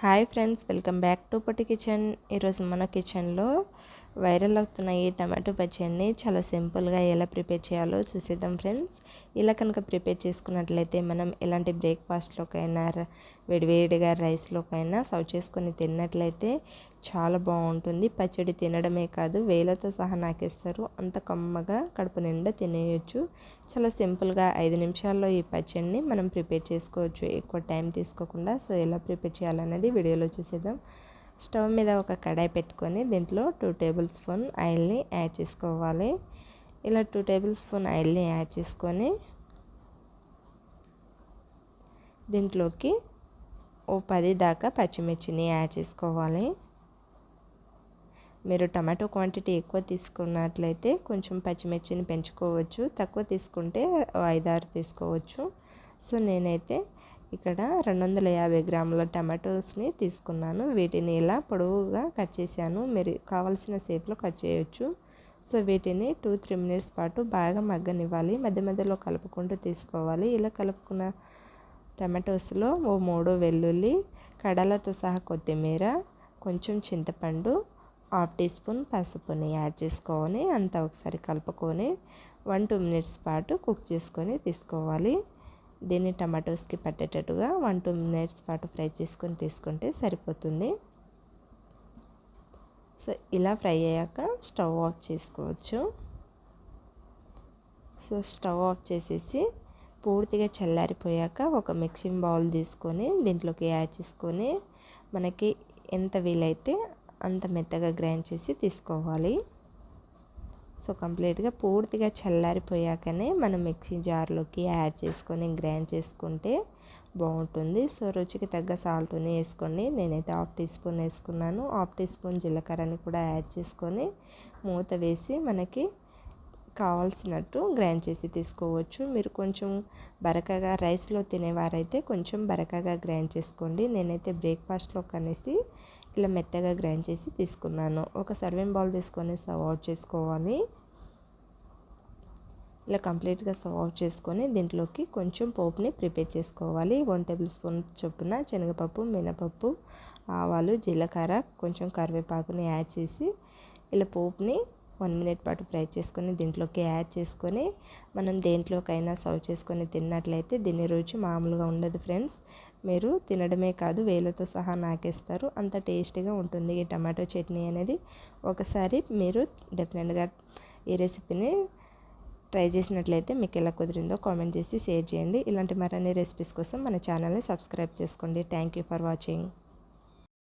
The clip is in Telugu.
Hi friends, welcome back to Potti kitchen. ఈరోజు మన కిచెన్లో వైరల్ అవుతున్న ఈ టమాటో పచ్చడిని చాలా సింపుల్గా ఎలా ప్రిపేర్ చేయాలో చూసేద్దాం ఫ్రెండ్స్. ఇలా కనుక ప్రిపేర్ చేసుకున్నట్లయితే మనం ఎలాంటి బ్రేక్ఫాస్ట్లోకైనా వేడివేడిగా రైస్లోకైనా సర్వ్ చేసుకొని తిన్నట్లయితే చాలా బాగుంటుంది. పచ్చడి తినడమే కాదు, వేలతో సహా నాకేస్తారు. అంత కమ్మగా కడుపు నిండా తినేయచ్చు. చాలా సింపుల్గా 5 నిమిషాల్లో ఈ పచ్చడిని మనం ప్రిపేర్ చేసుకోవచ్చు, ఎక్కువ టైం తీసుకోకుండా. సో ఎలా ప్రిపేర్ చేయాలనేది వీడియోలో చూసేద్దాం. స్టవ్ మీద ఒక కడాయి పెట్టుకొని దీంట్లో 2 టేబుల్ స్పూన్ ఆయిల్ని యాడ్ చేసుకోవాలి. ఇలా 2 టేబుల్ స్పూన్ ఆయిల్ని యాడ్ చేసుకొని దీంట్లోకి ఓ 10 దాకా పచ్చిమిర్చిని యాడ్ చేసుకోవాలి. మీరు టమాటో క్వాంటిటీ ఎక్కువ తీసుకున్నట్లయితే కొంచెం పచ్చిమిర్చిని పెంచుకోవచ్చు, తక్కువ తీసుకుంటే 5-6 తీసుకోవచ్చు. సో నేనైతే ఇక్కడ 250 గ్రాముల టమాటోస్ని తీసుకున్నాను. వీటిని ఇలా పొడవుగా కట్ చేశాను. మీరు కావాల్సిన షేప్లో కట్ చేయొచ్చు. సో వీటిని 2-3 మినిట్స్ పాటు బాగా మగ్గనివ్వాలి. మధ్య మధ్యలో కలుపుకుంటూ తీసుకోవాలి. ఇలా కలుపుకున్న టమాటోస్లో ఓ 3 వెల్లుల్లి, కడలతో సహా కొత్తిమీర, కొంచెం చింతపండు, 1/2 టీ స్పూన్ పసుపుని యాడ్ చేసుకొని అంతా ఒకసారి కలుపుకొని 1-2 మినిట్స్ పాటు కుక్ చేసుకొని తీసుకోవాలి. దీన్ని టమాటోస్కి పట్టేటట్టుగా 1-2 మినిట్స్ పాటు ఫ్రై చేసుకొని తీసుకుంటే సరిపోతుంది. సో ఇలా ఫ్రై అయ్యాక స్టవ్ ఆఫ్ చేసుకోవచ్చు. సో స్టవ్ ఆఫ్ చేసేసి పూర్తిగా చల్లారిపోయాక ఒక మిక్సింగ్ బౌల్ తీసుకొని దీంట్లోకి యాడ్ చేసుకొని మనకి ఎంత వీలైతే అంత మెత్తగా గ్రైండ్ చేసి తీసుకోవాలి. సో కంప్లీట్గా పూర్తిగా చల్లారిపోయాకనే మనం మిక్సీ జార్లోకి యాడ్ చేసుకొని గ్రైండ్ చేసుకుంటే బాగుంటుంది. సో రుచికి తగ్గ సాల్ట్ని వేసుకోండి. నేనైతే 1/2 టీ స్పూన్ వేసుకున్నాను. 1/2 టీ స్పూన్ జీలకర్రని కూడా యాడ్ చేసుకొని మూత వేసి మనకి కావాల్సినట్టు గ్రైండ్ చేసి తీసుకోవచ్చు. మీరు కొంచెం బరకగా రైస్లో తినేవారైతే కొంచెం బరకగా గ్రైండ్ చేసుకోండి. నేనైతే బ్రేక్ఫాస్ట్లో కనేసి ఇలా మెత్తగా గ్రైండ్ చేసి తీసుకున్నాను. ఒక సర్వింగ్ బౌల్ తీసుకొని సర్వ్ అవుట్ చేసుకోవాలి. ఇలా కంప్లీట్గా సర్వ్ అవుట్ చేసుకొని దీంట్లోకి కొంచెం పోపుని ప్రిపేర్ చేసుకోవాలి. 1 టేబుల్ స్పూన్ చొప్పున శనగపప్పు, మినపప్పు, ఆవాలు, జీలకర్ర, కొంచెం కరివేపాకుని యాడ్ చేసి ఇలా పోపుని 1 మినిట్ పాటు ఫ్రై చేసుకొని దీంట్లోకి యాడ్ చేసుకొని మనం దేంట్లోకైనా సర్వ్ చేసుకొని తిన్నట్లయితే దీని రుచి మామూలుగా ఉండదు ఫ్రెండ్స్. మీరు తినడమే కాదు, వేలతో సహా నాకేస్తారు. అంత టేస్టీగా ఉంటుంది ఈ టమాటో చట్నీ అనేది. ఒకసారి మీరు డెఫినెట్గా ఈ రెసిపీని ట్రై చేసినట్లయితే మీకు ఎలా కుదిరిందో కామెంట్ చేసి షేర్ చేయండి. ఇలాంటి మరిన్ని రెసిపీస్ కోసం మన ఛానల్ని సబ్స్క్రైబ్ చేసుకోండి. Thank you for watching.